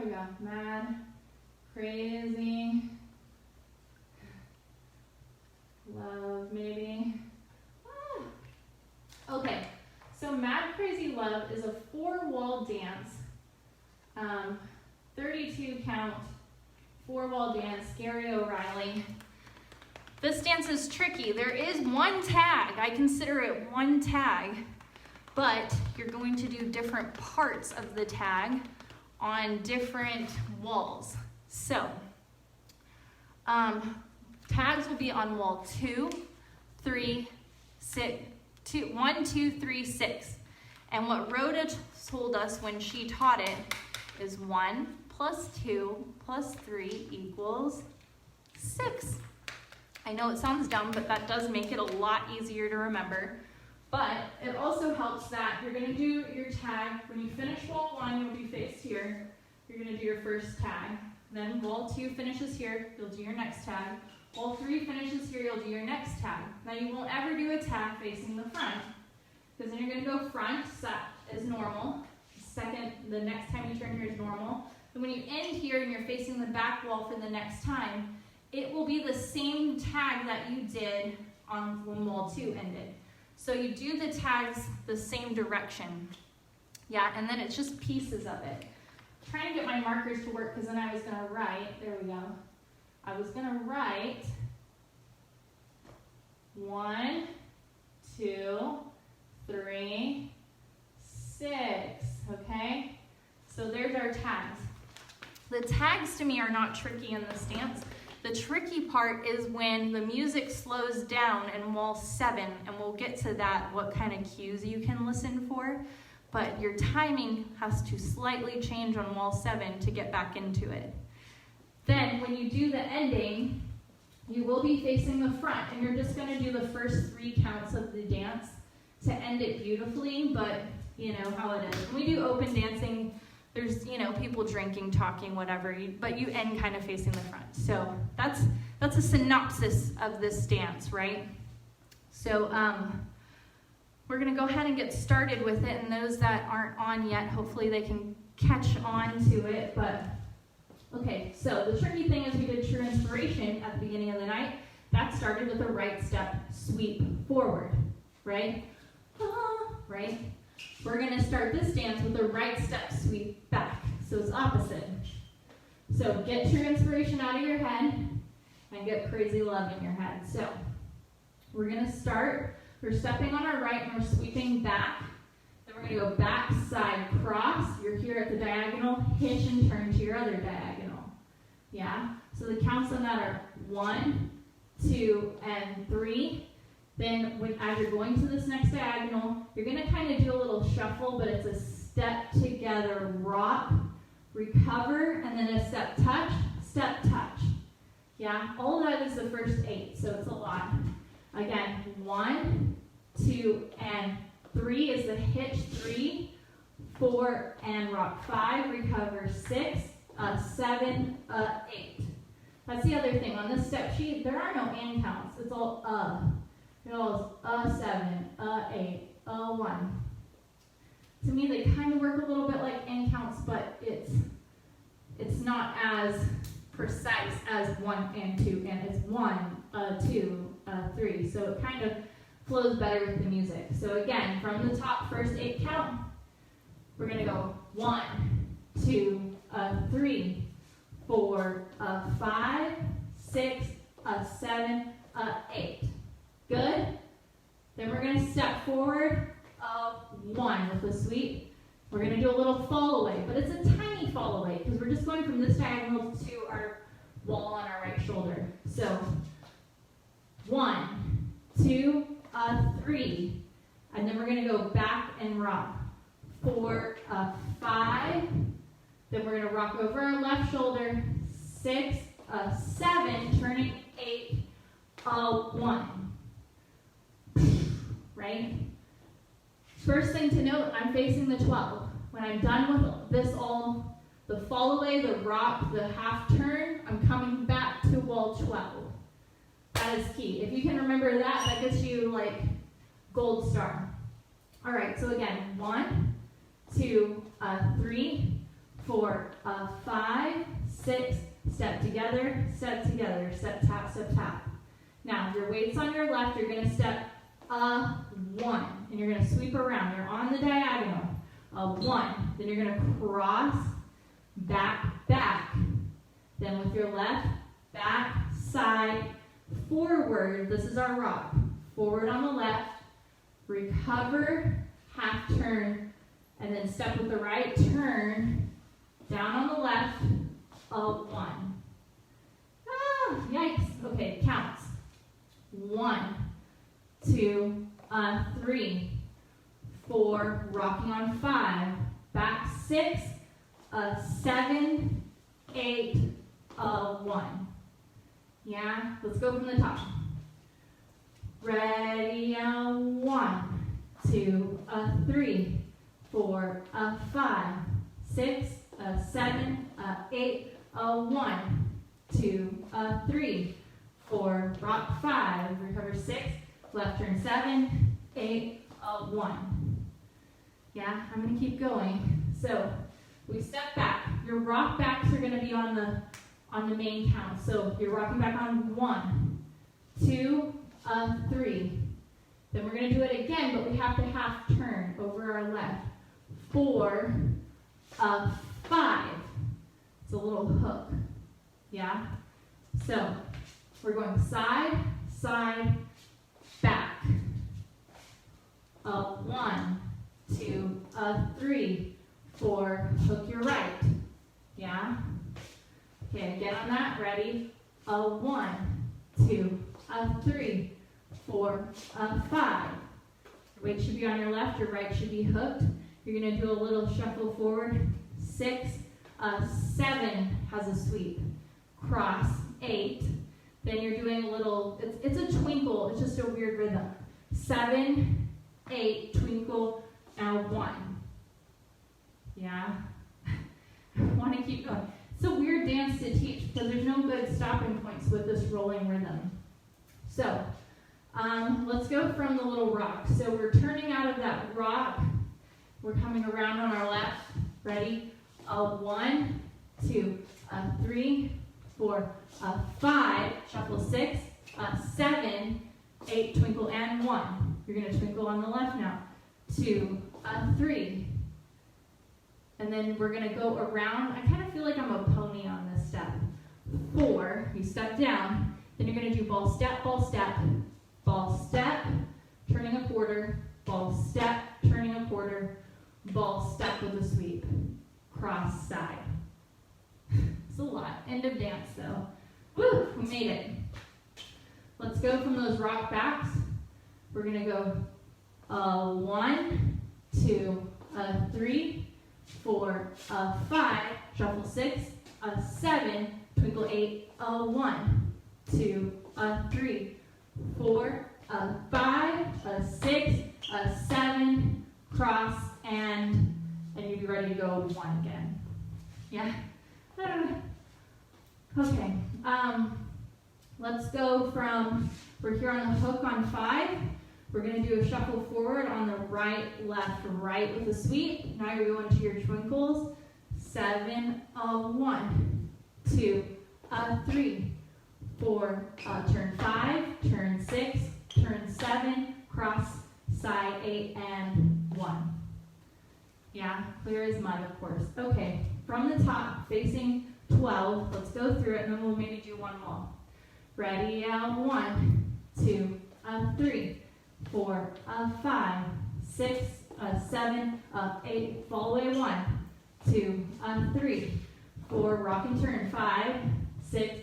we go. Mad, crazy, love, maybe. Okay, so Mad Crazy Love is a 4-wall dance, 32 count, 4-wall dance, Gary O'Reilly. This dance is tricky. There is one tag. I consider it one tag, but you're going to do different parts of the tag on different walls. So, tags will be on wall 2, 3, 6, 1, 2, 3, 6. And what Rhoda told us when she taught it is 1 plus 2 plus 3 equals 6. I know it sounds dumb, but that does make it a lot easier to remember. But it also helps that you're going to do your tag. When you finish wall 1, you'll be faced here. You're going to do your first tag. Then wall 2 finishes here, you'll do your next tag. Wall 3 finishes here, you'll do your next tag. Now you won't ever do a tag facing the front, because then you're going to go front, that is normal. The next time you turn here is normal. And when you end here and you're facing the back wall for the next time, it will be the same tag that you did on when wall 2 ended. So you do the tags the same direction. Yeah, and then it's just pieces of it. I'm trying to get my markers to work because then I was going to write, there we go. I was going to write 1, 2, 3, 6, okay? So there's our tags. The tags to me are not tricky in this dance. The tricky part is when the music slows down in wall 7, and we'll get to that, what kind of cues you can listen for, but your timing has to slightly change on wall 7 to get back into it. Then when you do the ending, you will be facing the front, and you're just going to do the first 3 counts of the dance to end it beautifully, but you know how it is. When we do open dancing, there's, people drinking, talking, whatever, but you end kind of facing the front. So that's a synopsis of this dance, right? So we're going to go ahead and get started with it, and those that aren't on yet, hopefully they can catch on to it. But okay, so the tricky thing is we did True Inspiration at the beginning of the night. That started with a right step sweep forward, right? Right? We're going to start this dance with a right step sweep back. So it's opposite. So get True Inspiration out of your head and get Crazy Love in your head. So we're going to start. We're stepping on our right and we're sweeping back. Then we're going to go back, side, cross. You're here at the diagonal. Hitch and turn to your other diagonal. Yeah? So the counts on that are 1, 2, and 3. Then as you're going to this next diagonal, you're going to kind of do a little shuffle, but it's a step together, rock, recover, and then a step touch, Yeah, all of that is the first 8, so it's a lot. Again, 1, 2, and 3 is the hitch, 3, 4, and rock, 5, recover, 6, 7, 8. That's the other thing. On this step sheet, there are no and counts. It's all It all is 7, 8, 1. To me, they kind of work a little bit like and counts, but it's not as precise as 1 and 2, and it's 1, 2, 3. So it kind of flows better with the music. So again, from the top, first 8 count, we're going to go 1, 2, 3, 4, 5, 6, 7, 8. Good? Then we're going to step forward of 1 with a sweep. We're going to do a little fall away, but it's a tiny fall away because we're just going from this diagonal to our wall on our right shoulder. So 1, 2, 3, and then we're going to go back and rock. 4, 5, then we're going to rock over our left shoulder. 6, 7, turning 8, 1. Right? First thing to note, I'm facing the 12. When I'm done with this all, the fall away, the rock, the half turn, I'm coming back to wall 12. That is key. If you can remember that, that gets you like gold star. All right, so again, 1, 2, 3, for a 5, 6, step together, step together, step tap, step tap. Now, your weight's on your left, you're going to step a 1, and you're going to sweep around. You're on the diagonal. A 1, then you're going to cross, back, back. Then with your left, back, side, forward. This is our rock. Forward on the left, recover, half turn, and then step with the right, turn, down on the left, a 1. Ah, yikes. Okay, counts. 1, 2, 3, 4, rocking on 5, back 6, 7, 8, 1. Yeah, let's go from the top. Ready, 1, 2, 3, 4, 5, 6, 7, 8, 1, 2, 3, 4, rock 5, recover 6, left turn 7, 8, 1. Yeah, I'm going to keep going. So we step back. Your rock backs are going to be on the main count. So you're rocking back on 1, 2, 3. Then we're going to do it again, but we have to half turn over our left. 4, 5. It's a little hook. Yeah? So we're going side, side, back. 1, 2, 3, 4, hook your right. Yeah? Okay, get on that, ready? 1, 2, 3, 4, 5. Your weight should be on your left, your right should be hooked. You're going to do a little shuffle forward. 6, 7 has a sweep. Cross, 8. Then you're doing a little, it's a twinkle, it's just a weird rhythm. 7, 8, twinkle, now 1. Yeah? I want to keep going. It's a weird dance to teach because there's no good stopping points with this rolling rhythm. So, let's go from the little rock. So we're turning out of that rock. We're coming around on our left. Ready? 1, 2, 3, 4, 5. Shuffle 6, 7, 8, twinkle, and 1. You're going to twinkle on the left now. 2, 3. And then we're going to go around. I kind of feel like I'm a pony on this step. 4, you step down. Then you're going to do ball, step, turning a quarter, ball, step, turning a quarter, ball, step with a sweep, cross, side. It's a lot. End of dance, though. Woo, we made it. Let's go from those rock backs. We're going to go 1, 2, 3, 4, 5, shuffle 6, 7, twinkle 8, 1, 2, 3, 4, 5, 6, 7, cross, and you'd be ready to go 1 again. Yeah? Okay. Let's go from, we're here on the hook on 5. We're going to do a shuffle forward on the right, left, right with a sweep. Now you're going to your twinkles. 7, 1, 2, 3, 4, turn 5, turn 6, turn 7, cross, side 8, and 1. Yeah, clear as mud, of course. Okay, from the top, facing 12, let's go through it, and then we'll maybe do one more. Ready, 1, 2, 3, 4, 5, 6, 7, 8, fall away, 1, 2, 3, 4, rock and turn, 5, 6,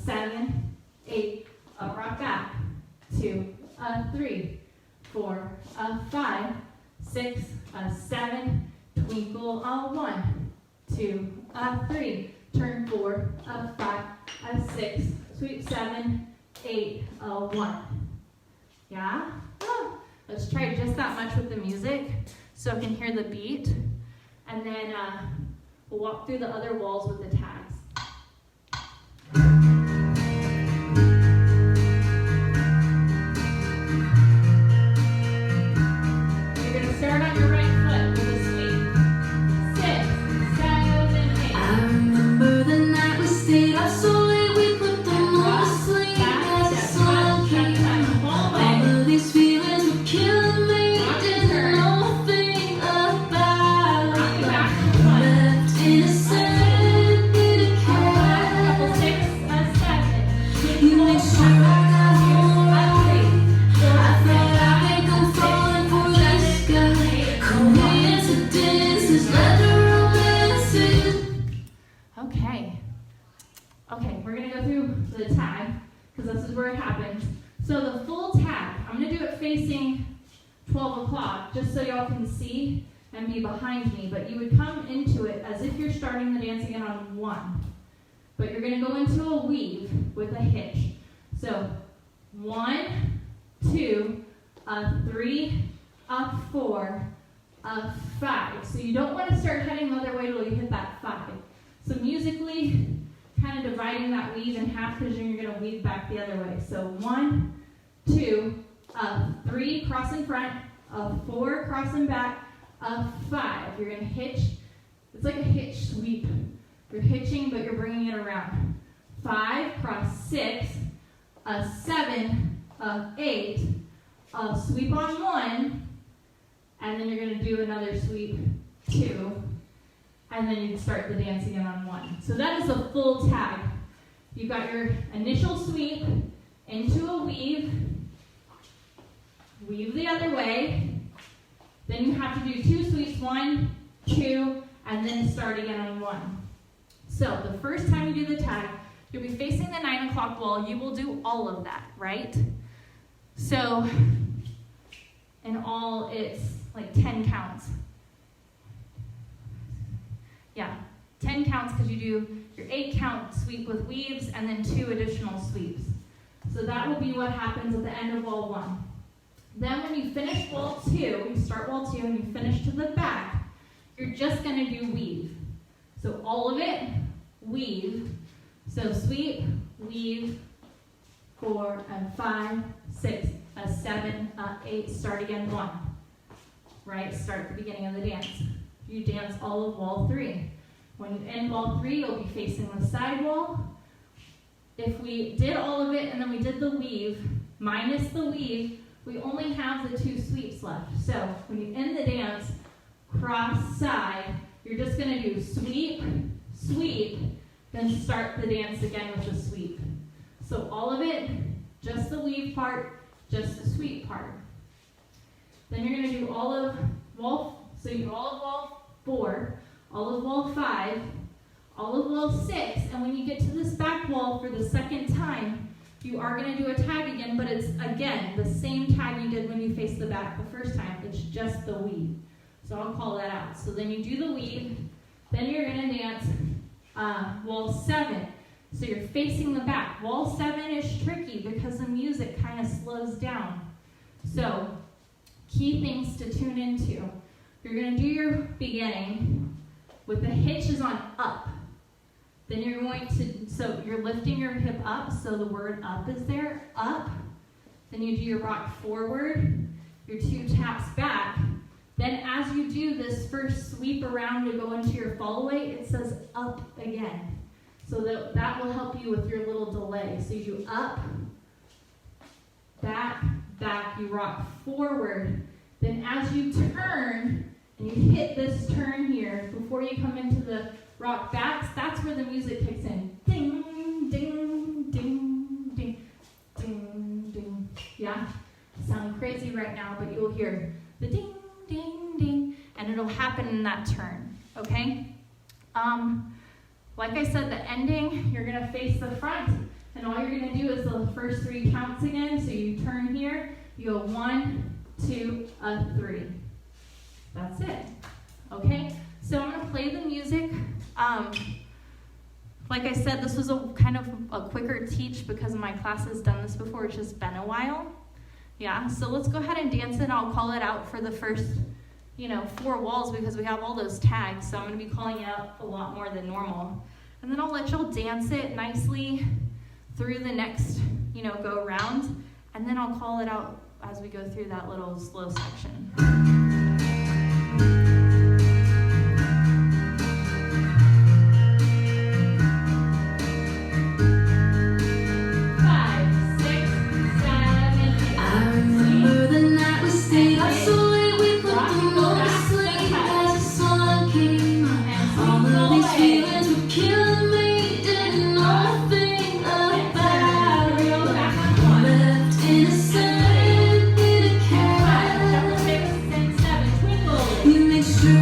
7, 8, rock back, 2, 3, 4, 5, 6, 7, twinkle, 1, 2, 3, turn 4, 5, 6, sweep 7, 8, 1. Yeah? Let's try just that much with the music so I can hear the beat. And then we'll walk through the other walls with the tags. You're going to start on your right foot with a sweep. 6, 7, Okay, we're gonna go through the tag, because this is where it happens. So the full tag, I'm gonna do it facing 12 o'clock, just so y'all can see and be behind me, but you would come into it as if you're starting the dance again on 1. But you're gonna go into a weave with a hitch. So 1, 2, a 3, a 4, a 5. So you don't want to start heading the other way till you hit that 5. So musically, kind of dividing that weave in half because you're going to weave back the other way. So 1, 2, a 3, cross in front, a 4, cross in back, a 5. You're going to hitch. It's like a hitch sweep. You're hitching, but you're bringing it around. 5, cross 6, a 7, a 8, a sweep on 1, and then you're going to do another sweep 2, and then you start the dance again on 1. So that is a full tag. You've got your initial sweep into a weave, weave the other way, then you have to do 2 sweeps, 1, 2, and then start again on 1. So the first time you do the tag, you'll be facing the 9 o'clock wall. You will do all of that, right? So in all, it's like 10 counts. Yeah, 10 counts because you do your 8 count sweep with weaves and then 2 additional sweeps. So that will be what happens at the end of wall 1. Then when you finish wall 2, you start wall 2 and you finish to the back, you're just going to do weave. So all of it, weave. So sweep, weave, 4 and 5, 6, a 7, a 8, start again 1. Right, start at the beginning of the dance. You dance all of wall 3. When you end wall 3, you'll be facing the side wall. If we did all of it and then we did the weave, minus the weave, we only have the 2 sweeps left. So when you end the dance, cross side, you're just going to do sweep, sweep, then start the dance again with the sweep. So all of it, just the weave part, just the sweep part. Then you're going to do all of wall, so you do all of wall 4, all of wall 5, all of wall 6, and when you get to this back wall for the second time, you are going to do a tag again, but it's, again, the same tag you did when you faced the back the first time. It's just the weave. So I'll call that out. So then you do the weave, then you're going to dance wall 7. So you're facing the back. Wall 7 is tricky because the music kind of slows down. So key things to tune into. You're going to do your beginning with the hitches on up. Then you're going to, so you're lifting your hip up, so the word up is there, up. Then you do your rock forward, your 2 taps back. Then as you do this first sweep around to go into your fall away, it says up again. So that will help you with your little delay. So you do up, back, back, you rock forward. Then as you turn, and you hit this turn here, before you come into the rock backs, that's where the music kicks in. Ding, ding, ding, ding, ding, ding. Yeah? Sound crazy right now, but you'll hear the ding, ding, ding, and it'll happen in that turn, okay? Like I said, the ending, you're gonna face the front, and all you're gonna do is the first 3 counts again. So you turn here, you go 1, 2, 3. That's it, okay? So I'm gonna play the music. Like I said, this was a kind of a quicker teach because my class has done this before. It's just been a while. Yeah, so let's go ahead and dance it. I'll call it out for the first, 4 walls because we have all those tags. So I'm gonna be calling it out a lot more than normal. And then I'll let y'all dance it nicely through the next, go around. And then I'll call it out as we go through that little slow section. Make sure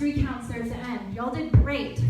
3 counts there at the end. Y'all did great.